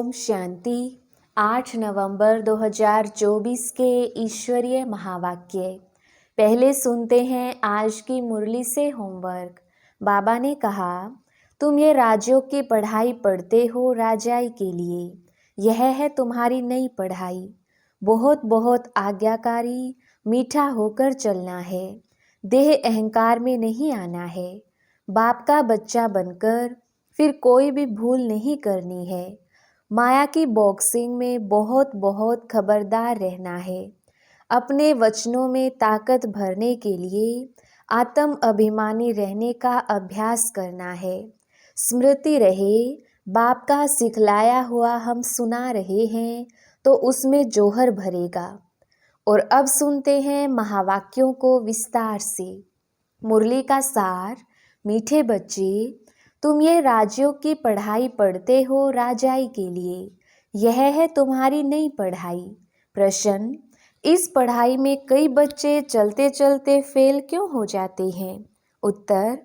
ओम शांति। 8 नवंबर 2024 के ईश्वरीय महावाक्य। पहले सुनते हैं आज की मुरली से होमवर्क। बाबा ने कहा, तुम ये राजयोग की पढ़ाई पढ़ते हो राजाई के लिए। यह है तुम्हारी नई पढ़ाई। बहुत बहुत आज्ञाकारी मीठा होकर चलना है। देह अहंकार में नहीं आना है। बाप का बच्चा बनकर फिर कोई भी भूल नहीं करनी है। माया की बॉक्सिंग में बहुत बहुत खबरदार रहना है। अपने वचनों में ताकत भरने के लिए आत्म अभिमानी रहने का अभ्यास करना है। स्मृति रहे, बाप का सिखलाया हुआ हम सुना रहे हैं तो उसमें जौहर भरेगा। और अब सुनते हैं महावाक्यों को विस्तार से। मुरली का सार। मीठे बच्चे, तुम ये राजयोग की पढ़ाई पढ़ते हो राजाई के लिए। यह है तुम्हारी नई पढ़ाई। प्रश्न, इस पढ़ाई में कई बच्चे चलते चलते फेल क्यों हो जाते हैं? उत्तर,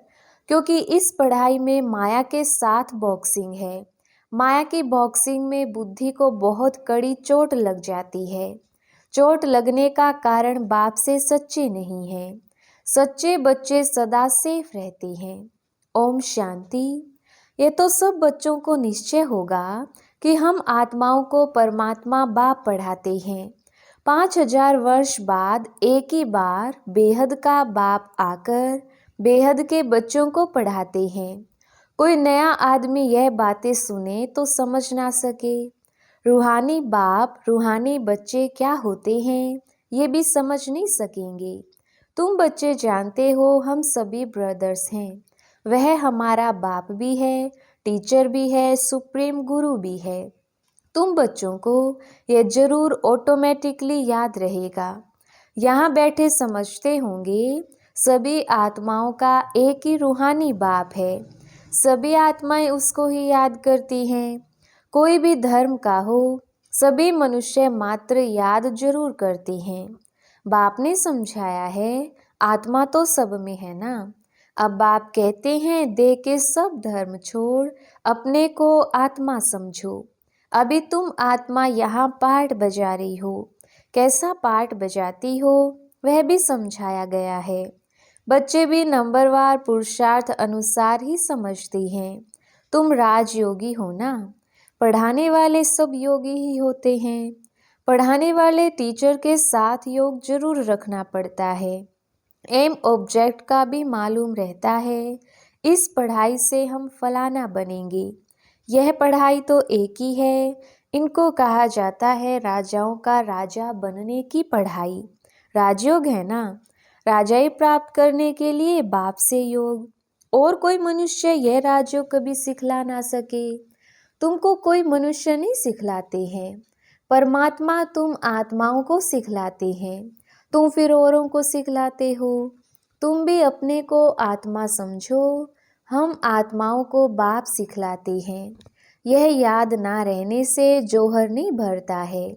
क्योंकि इस पढ़ाई में माया के साथ बॉक्सिंग है। माया की बॉक्सिंग में बुद्धि को बहुत कड़ी चोट लग जाती है। चोट लगने का कारण बाप से सच्चे नहीं हैं। सच्चे बच्चे सदा सेफ रहते हैं। ओम शांति। ये तो सब बच्चों को निश्चय होगा कि हम आत्माओं को परमात्मा बाप पढ़ाते हैं। 5000 वर्ष बाद एक ही बार बेहद का बाप आकर बेहद के बच्चों को पढ़ाते हैं। कोई नया आदमी यह बातें सुने तो समझ ना सके। रूहानी बाप रूहानी बच्चे क्या होते हैं ये भी समझ नहीं सकेंगे। तुम बच्चे जानते हो हम सभी ब्रदर्स हैं। वह हमारा बाप भी है, टीचर भी है, सुप्रीम गुरु भी है। तुम बच्चों को यह जरूर ऑटोमेटिकली याद रहेगा। यहाँ बैठे समझते होंगे सभी आत्माओं का एक ही रूहानी बाप है। सभी आत्माएं उसको ही याद करती हैं। कोई भी धर्म का हो, सभी मनुष्य मात्र याद जरूर करते हैं। बाप ने समझाया है आत्मा तो सब में है ना। अब बाप कहते हैं देह के सब धर्म छोड़ अपने को आत्मा समझो। अभी तुम आत्मा यहाँ पाठ बजा रही हो। कैसा पाठ बजाती हो वह भी समझाया गया है। बच्चे भी नंबरवार पुरुषार्थ अनुसार ही समझते हैं। तुम राजयोगी हो ना। पढ़ाने वाले सब योगी ही होते हैं। पढ़ाने वाले टीचर के साथ योग जरूर रखना पड़ता है। एम ऑब्जेक्ट का भी मालूम रहता है। इस पढ़ाई से हम फलाना बनेंगे। यह पढ़ाई तो एक ही है। इनको कहा जाता है राजाओं का राजा बनने की पढ़ाई। राजयोग है ना। राजाई प्राप्त करने के लिए बाप से योग। और कोई मनुष्य यह राजयोग कभी सिखला ना सके। तुमको कोई मनुष्य नहीं सिखलाते हैं। परमात्मा तुम आत्माओं को सिखलाते हैं। तुम फिर औरों को सिखलाते हो। तुम भी अपने को आत्मा समझो। हम आत्माओं को बाप सिखलाते हैं। यह याद ना रहने से जौहर नहीं भरता है।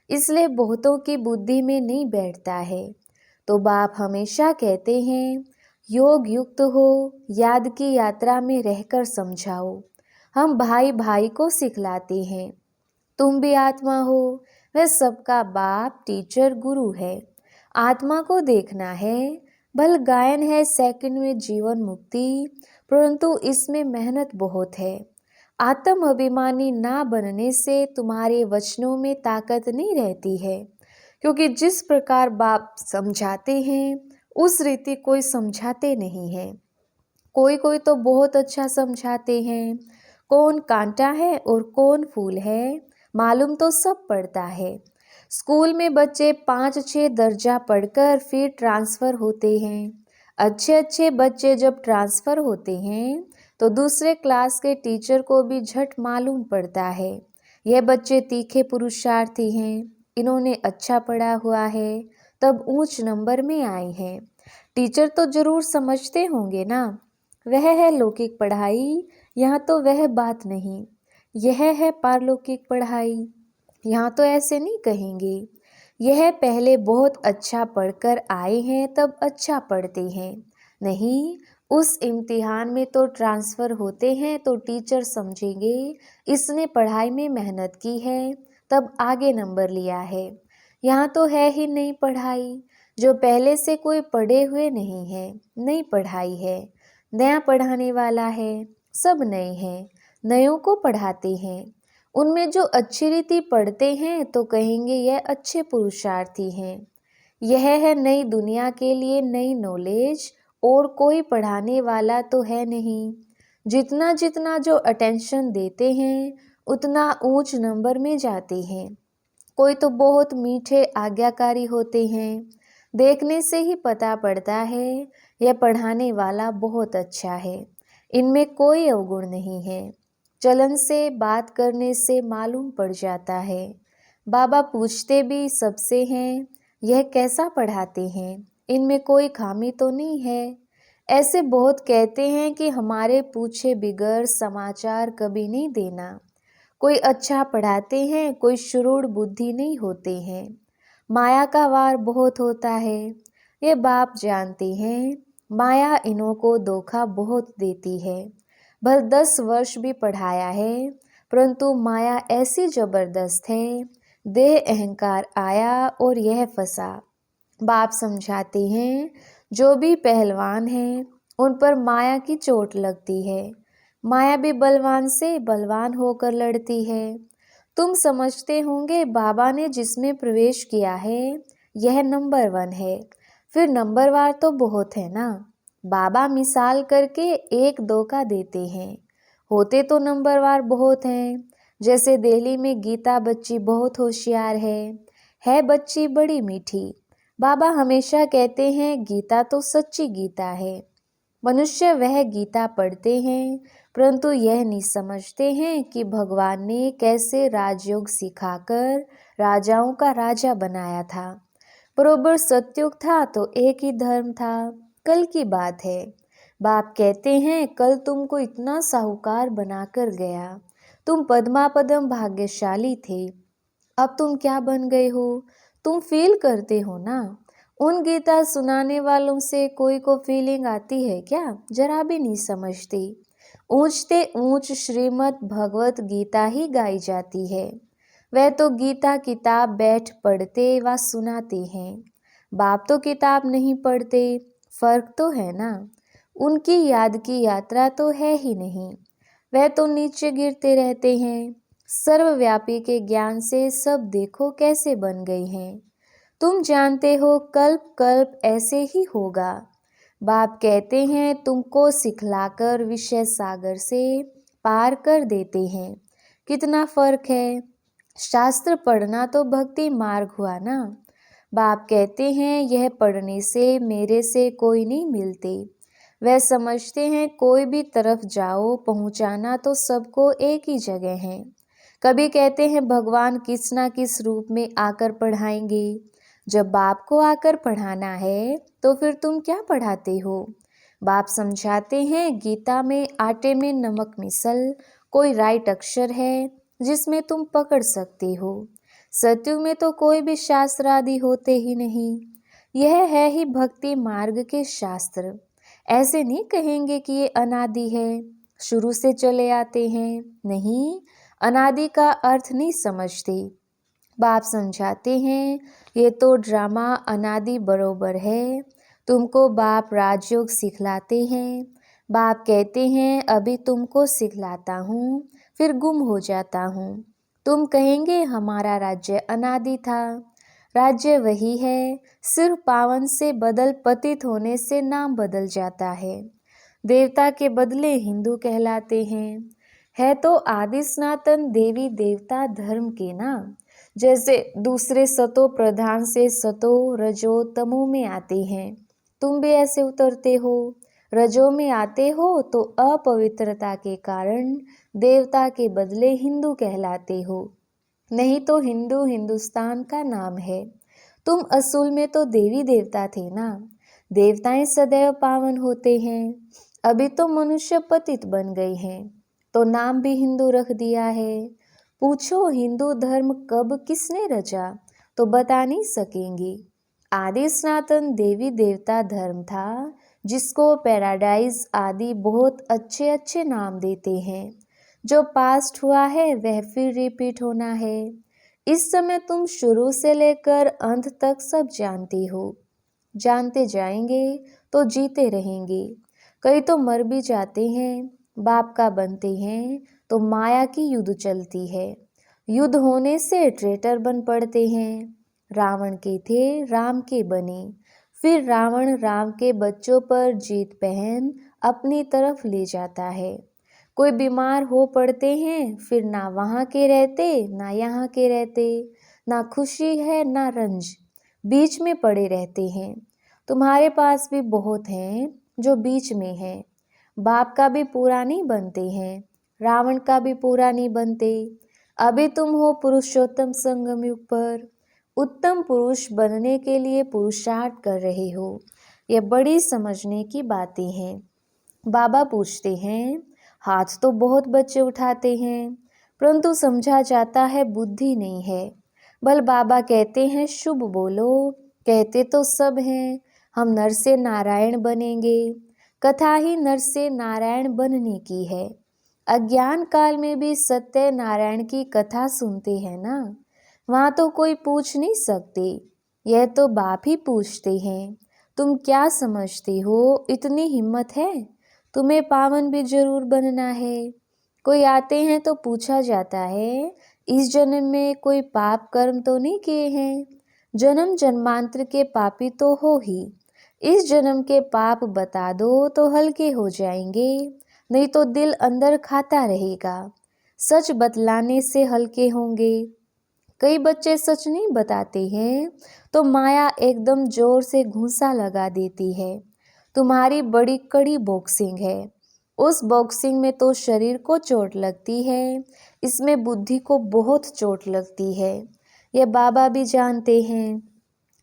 इसलिए बहुतों की बुद्धि में नहीं बैठता है। तो बाप हमेशा कहते हैं योग युक्त हो, याद की यात्रा में रहकर समझाओ। हम भाई भाई को सिखलाते हैं। तुम भी आत्मा हो। वह सबका बाप टीचर गुरु है। आत्मा को देखना है। भल गायन है सेकंड में जीवन मुक्ति, परंतु इसमें मेहनत बहुत है। आत्म अभिमानी ना बनने से तुम्हारे वचनों में ताकत नहीं रहती है। क्योंकि जिस प्रकार बाप समझाते हैं उस रीति कोई समझाते नहीं है। कोई कोई तो बहुत अच्छा समझाते हैं। कौन कांटा है और कौन फूल है मालूम तो सब पड़ता है। स्कूल में बच्चे 5-6 दर्जा पढ़कर फिर ट्रांसफ़र होते हैं। अच्छे अच्छे बच्चे जब ट्रांसफ़र होते हैं तो दूसरे क्लास के टीचर को भी झट मालूम पड़ता है यह बच्चे तीखे पुरुषार्थी हैं, इन्होंने अच्छा पढ़ा हुआ है तब ऊंच नंबर में आए हैं। टीचर तो जरूर समझते होंगे ना। वह है लौकिक पढ़ाई। यहाँ तो वह बात नहीं। यह है पारलौकिक पढ़ाई। यहाँ तो ऐसे नहीं कहेंगे। यह पहले बहुत अच्छा पढ़कर आए हैं तब अच्छा पढ़ते हैं। नहीं, उस इम्तिहान में तो ट्रांसफ़र होते हैं तो टीचर समझेंगे इसने पढ़ाई में मेहनत की है तब आगे नंबर लिया है। यहाँ तो है ही नहीं पढ़ाई, जो पहले से कोई पढ़े हुए नहीं है, नई पढ़ाई है, नया पढ़ाने वाला है, सब नए हैं, नयों को पढ़ाते हैं। उनमें जो अच्छी रीति पढ़ते हैं तो कहेंगे यह अच्छे पुरुषार्थी हैं। यह है नई दुनिया के लिए नई नॉलेज, और कोई पढ़ाने वाला तो है नहीं। जितना जितना जो अटेंशन देते हैं उतना ऊंच नंबर में जाते हैं। कोई तो बहुत मीठे आज्ञाकारी होते हैं, देखने से ही पता पड़ता है यह पढ़ाने वाला बहुत अच्छा है, इनमें कोई अवगुण नहीं है। चलन से बात करने से मालूम पड़ जाता है। बाबा पूछते भी सबसे हैं, यह कैसा पढ़ाते हैं, इनमें कोई खामी तो नहीं है। ऐसे बहुत कहते हैं कि हमारे पूछे बिगर समाचार कभी नहीं देना। कोई अच्छा पढ़ाते हैं, कोई शुरूढ़ बुद्धि नहीं होते हैं। माया का वार बहुत होता है, ये बाप जानते हैं। माया इन्हों को धोखा बहुत देती है। भले 10 वर्ष भी पढ़ाया है, परंतु माया ऐसी जबरदस्त है, देह अहंकार आया और यह फंसा। बाप समझाते हैं जो भी पहलवान हैं उन पर माया की चोट लगती है। माया भी बलवान से बलवान होकर लड़ती है। तुम समझते होंगे बाबा ने जिसमें प्रवेश किया है यह नंबर 1 है, फिर नंबरवार तो बहुत है ना। बाबा मिसाल करके 1-2 का देते हैं, होते तो नंबरवार बहुत हैं। जैसे दिल्ली में गीता बच्ची बहुत होशियार है बच्ची बड़ी मीठी। बाबा हमेशा कहते हैं गीता तो सच्ची गीता है। मनुष्य वह गीता पढ़ते हैं, परंतु यह नहीं समझते हैं कि भगवान ने कैसे राजयोग सिखाकर राजाओं का राजा बनाया था। बरोबर सतयुग था तो एक ही धर्म था। कल की बात है। बाप कहते हैं कल तुमको इतना साहूकार बनाकर गया, तुम पद्मापदम भाग्यशाली थे। अब तुम क्या बन गए हो, तुम फील करते हो ना। उन गीता सुनाने वालों से कोई को फीलिंग आती है क्या? जरा भी नहीं समझती। ऊंचते ऊंच श्रीमद् भगवत गीता ही गाई जाती है। वह तो गीता किताब बैठ पढ़ते व सुनाते हैं। बाप तो किताब नहीं पढ़ते, फर्क तो है ना। उनकी याद की यात्रा तो है ही नहीं। वह तो नीचे गिरते रहते हैं। सर्वव्यापी के ज्ञान से सब देखो कैसे बन गए हैं। तुम जानते हो कल्प कल्प ऐसे ही होगा। बाप कहते हैं तुमको सिखलाकर विषय सागर से पार कर देते हैं। कितना फर्क है। शास्त्र पढ़ना तो भक्ति मार्ग हुआ ना। बाप कहते हैं यह पढ़ने से मेरे से कोई नहीं मिलते। वह समझते हैं कोई भी तरफ जाओ पहुंचाना तो सबको एक ही जगह है। कभी कहते हैं भगवान किस ना किस रूप में आकर पढ़ाएंगे। जब बाप को आकर पढ़ाना है तो फिर तुम क्या पढ़ाते हो? बाप समझाते हैं गीता में आटे में नमक मिसल कोई राइट अक्षर है जिसमें तुम पकड़ सकते हो। सतयुग में तो कोई भी शास्त्र आदि होते ही नहीं। यह है ही भक्ति मार्ग के शास्त्र। ऐसे नहीं कहेंगे कि ये अनादि है, शुरू से चले आते हैं। नहीं, अनादि का अर्थ नहीं समझते। बाप समझाते हैं ये तो ड्रामा अनादि बरोबर है। तुमको बाप राजयोग सिखलाते हैं। बाप कहते हैं अभी तुमको सिखलाता हूँ, फिर गुम हो जाता हूँ। तुम कहेंगे हमारा राज्य अनादि था। राज्य वही है, सिर्फ पावन से बदल पतित होने से नाम बदल जाता है। देवता के बदले हिंदू कहलाते हैं। है तो आदि सनातन देवी देवता धर्म के ना। जैसे दूसरे सतो प्रधान से सतो रजो तमो में आते हैं, तुम भी ऐसे उतरते हो। रजो में आते हो तो अपवित्रता के कारण देवता के बदले हिंदू कहलाते हो। नहीं तो हिंदू हिंदुस्तान का नाम है। तुम असूल में तो देवी देवता थे ना। देवताएं सदैव पावन होते हैं। अभी तो मनुष्य पतित बन गए हैं तो नाम भी हिंदू रख दिया है। पूछो हिंदू धर्म कब किसने रचा तो बता नहीं सकेंगे। आदि सनातन देवी देवता धर्म था जिसको पैराडाइज आदि बहुत अच्छे अच्छे नाम देते हैं। जो पास्ट हुआ है वह फिर रिपीट होना है। इस समय तुम शुरू से लेकर अंत तक सब जानते हो। जानते जाएंगे तो जीते रहेंगे। कई तो मर भी जाते हैं, बाप का बनते हैं तो माया की युद्ध चलती है। युद्ध होने से ट्रेटर बन पड़ते हैं। रावण के थे राम के बने। फिर रावण राम के बच्चों पर जीत पहन अपनी तरफ ले जाता है। कोई बीमार हो पड़ते हैं, फिर ना वहाँ के रहते ना यहाँ के रहते, ना खुशी है ना रंज, बीच में पड़े रहते हैं। तुम्हारे पास भी बहुत हैं जो बीच में हैं। बाप का भी पूरा नहीं बनते हैं, रावण का भी पूरा नहीं बनते। अभी तुम हो पुरुषोत्तम संगम युग पर, उत्तम पुरुष बनने के लिए पुरुषार्थ कर रहे हो। यह बड़ी समझने की बातें हैं। बाबा पूछते हैं, हाथ तो बहुत बच्चे उठाते हैं, परंतु समझा जाता है बुद्धि नहीं है। बल बाबा कहते हैं शुभ बोलो, कहते तो सब हैं हम नर से नारायण बनेंगे। कथा ही नर से नारायण बनने की है। अज्ञान काल में भी सत्य नारायण की कथा सुनते हैं ना, वहाँ तो कोई पूछ नहीं सकते। यह तो बाप ही पूछते हैं, तुम क्या समझते हो, इतनी हिम्मत है? तुम्हें पावन भी जरूर बनना है। कोई आते हैं तो पूछा जाता है, इस जन्म में कोई पाप कर्म तो नहीं किए हैं? जन्म जन्मांतर के पापी तो हो ही। इस जन्म के पाप बता दो तो हल्के हो जाएंगे, नहीं तो दिल अंदर खाता रहेगा। सच बतलाने से हल्के होंगे। कई बच्चे सच नहीं बताते हैं तो माया एकदम जोर से घूंसा लगा देती है। तुम्हारी बड़ी कड़ी बॉक्सिंग है। उस बॉक्सिंग में तो शरीर को चोट लगती है, इसमें बुद्धि को बहुत चोट लगती है। यह बाबा भी जानते हैं।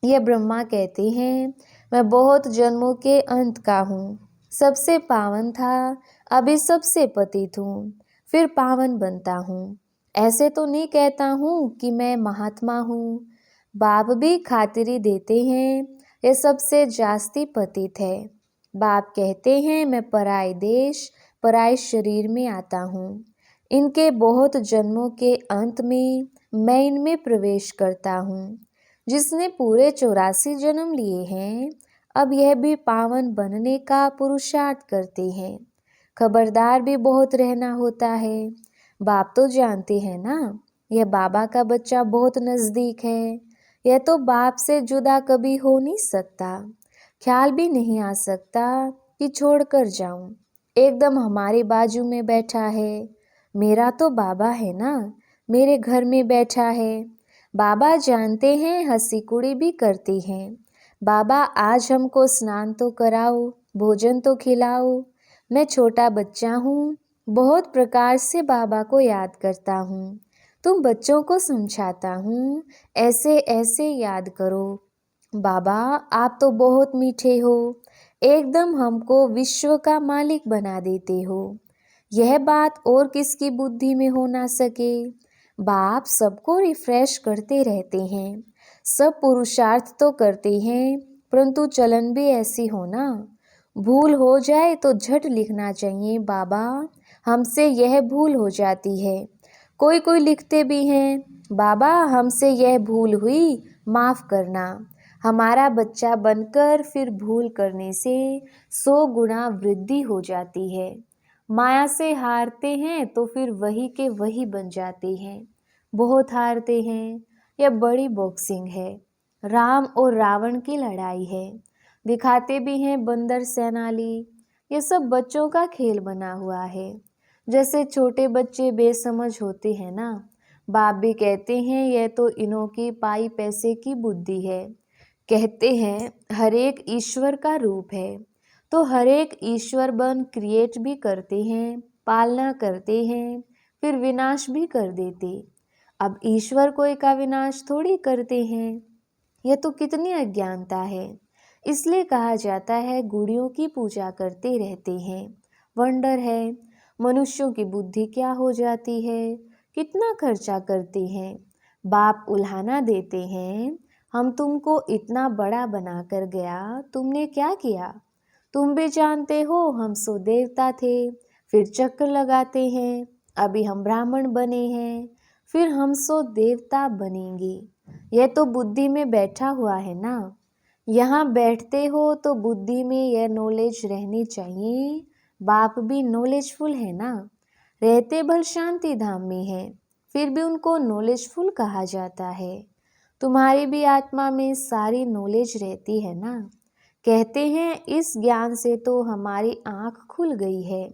यह ब्रह्मा कहते हैं, मैं बहुत जन्मों के अंत का हूँ। सबसे पावन था, अभी सबसे पतित हूँ, फिर पावन बनता हूँ। ऐसे तो नहीं कहता हूँ कि मैं महात्मा हूँ। बाप भी खातिरी देते हैं, यह सबसे जास्ती पतित है। बाप कहते हैं, मैं पराए देश पराए शरीर में आता हूँ। इनके बहुत जन्मों के अंत में मैं इनमें प्रवेश करता हूँ। जिसने पूरे 84 जन्म लिए हैं, अब यह भी पावन बनने का पुरुषार्थ करते हैं। खबरदार भी बहुत रहना होता है। बाप तो जानते हैं ना, यह बाबा का बच्चा बहुत नज़दीक है। यह तो बाप से जुदा कभी हो नहीं सकता। ख्याल भी नहीं आ सकता कि छोड़कर जाऊं। एकदम हमारे बाजू में बैठा है। मेरा तो बाबा है ना, मेरे घर में बैठा है। बाबा जानते हैं, हंसी कुड़ी भी करते हैं। बाबा आज हमको स्नान तो कराओ, भोजन तो खिलाओ। मैं छोटा बच्चा हूँ, बहुत प्रकार से बाबा को याद करता हूँ। तुम बच्चों को समझाता हूँ, ऐसे ऐसे याद करो। बाबा आप तो बहुत मीठे हो, एकदम हमको विश्व का मालिक बना देते हो। यह बात और किसकी बुद्धि में हो ना सके। बाप सबको रिफ्रेश करते रहते हैं। सब पुरुषार्थ तो करते हैं, परंतु चलन भी ऐसी हो ना। भूल हो जाए तो झट लिखना चाहिए, बाबा हमसे यह भूल हो जाती है। कोई कोई लिखते भी हैं, बाबा हमसे यह भूल हुई, माफ़ करना। हमारा बच्चा बनकर फिर भूल करने से 100 गुना वृद्धि हो जाती है। माया से हारते हैं तो फिर वही के वही बन जाते हैं। बहुत हारते हैं। यह बड़ी बॉक्सिंग है। राम और रावण की लड़ाई है। दिखाते भी हैं बंदर सेनाली। ये सब बच्चों का खेल बना हुआ है। जैसे छोटे बच्चे बेसमझ होते हैं ना, बाप भी कहते हैं यह तो इन्हों की पाई पैसे की बुद्धि है। कहते हैं हर एक ईश्वर का रूप है, तो हर एक ईश्वर बन क्रिएट भी करते हैं, पालना करते हैं, फिर विनाश भी कर देते। अब ईश्वर कोई का विनाश थोड़ी करते हैं। यह तो कितनी अज्ञानता है। इसलिए कहा जाता है गुड़ियों की पूजा करते रहते हैं। वंडर है मनुष्यों की बुद्धि क्या हो जाती है, कितना खर्चा करते हैं। बाप उल्हाना देते हैं, हम तुमको इतना बड़ा बना कर गया, तुमने क्या किया? तुम भी जानते हो हम सो देवता थे, फिर चक्र लगाते हैं, अभी हम ब्राह्मण बने हैं, फिर हम सो देवता बनेंगे। यह तो बुद्धि में बैठा हुआ है ना। यहाँ बैठते हो तो बुद्धि में यह नॉलेज रहनी चाहिए। बाप भी नॉलेजफुल है ना, रहते भल शांति धाम में है, फिर भी उनको नॉलेजफुल कहा जाता है। तुम्हारी भी आत्मा में सारी नॉलेज रहती है ना। कहते हैं इस ज्ञान से तो हमारी आँख खुल गई है।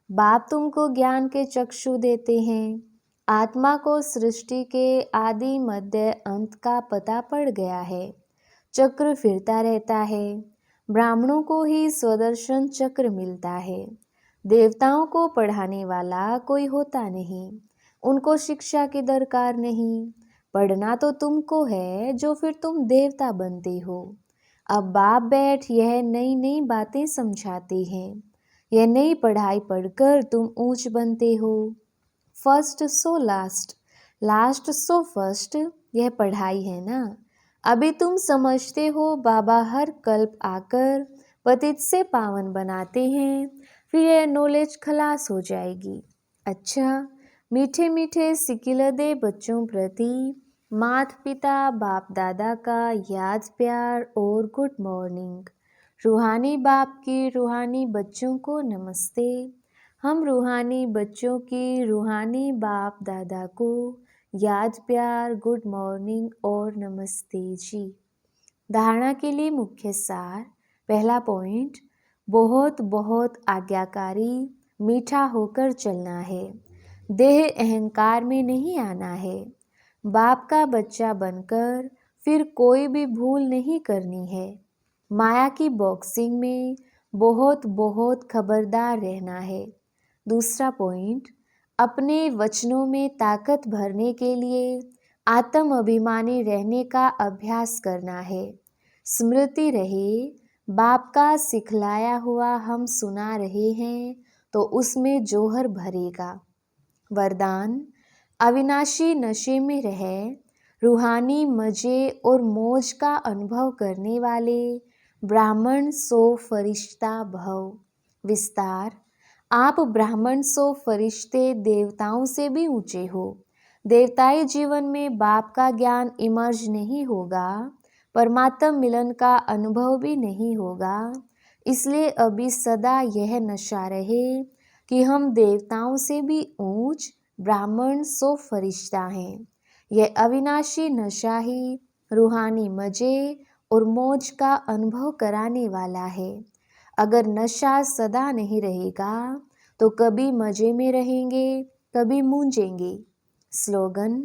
बाप तुमको ज्ञान के चक्षु देते हैं। आत्मा को सृष्टि के आदि मध्य अंत का पता पड़ गया है। चक्र फिरता रहता है। ब्राह्मणों को ही स्वदर्शन चक्र मिलता है। देवताओं को पढ़ाने वाला कोई होता नहीं, उनको शिक्षा की दरकार नहीं। पढ़ना तो तुमको है, जो फिर तुम देवता बनते हो। अब बाप बैठ यह नई नई बातें समझाते हैं। यह नई पढ़ाई पढ़कर तुम ऊंच बनते हो। First so last, last so first, यह पढ़ाई है ना। अभी तुम समझते हो बाबा हर कल्प आकर पतित से पावन बनाते हैं, फिर यह नॉलेज खलास हो जाएगी। अच्छा, मीठे मीठे सिकिल दे बच्चों प्रति माता पिता बाप दादा का याद प्यार और गुड मॉर्निंग। रूहानी बाप की रूहानी बच्चों को नमस्ते। हम रूहानी बच्चों की रूहानी बाप दादा को याद प्यार गुड मॉर्निंग और नमस्ते जी। धारणा के लिए मुख्य सार। पहला पॉइंट, बहुत बहुत आज्ञाकारी मीठा होकर चलना है। देह अहंकार में नहीं आना है। बाप का बच्चा बनकर फिर कोई भी भूल नहीं करनी है। माया की बॉक्सिंग में बहुत बहुत खबरदार रहना है। दूसरा पॉइंट, अपने वचनों में ताकत भरने के लिए आत्म अभिमानी रहने का अभ्यास करना है। स्मृति रहे, बाप का सिखलाया हुआ हम सुना रहे हैं तो उसमें जोहर भरेगा। वरदान, अविनाशी नशे में रहे, रूहानी मजे और मौज का अनुभव करने वाले ब्राह्मण सो फरिश्ता भव। विस्तार, आप ब्राह्मण सो फरिश्ते देवताओं से भी ऊंचे हो। देवताई जीवन में बाप का ज्ञान इमर्ज नहीं होगा, परमात्म मिलन का अनुभव भी नहीं होगा। इसलिए अभी सदा यह नशा रहे कि हम देवताओं से भी ऊंच ब्राह्मण सो फरिश्ता हैं। यह अविनाशी नशा ही रूहानी मजे और मौज का अनुभव कराने वाला है। अगर नशा सदा नहीं रहेगा तो कभी मजे में रहेंगे, कभी मूंझेंगे। स्लोगन,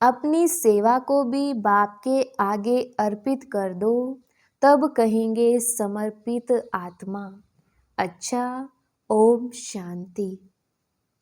अपनी सेवा को भी बाप के आगे अर्पित कर दो, तब कहेंगे समर्पित आत्मा। अच्छा, ओम शांति।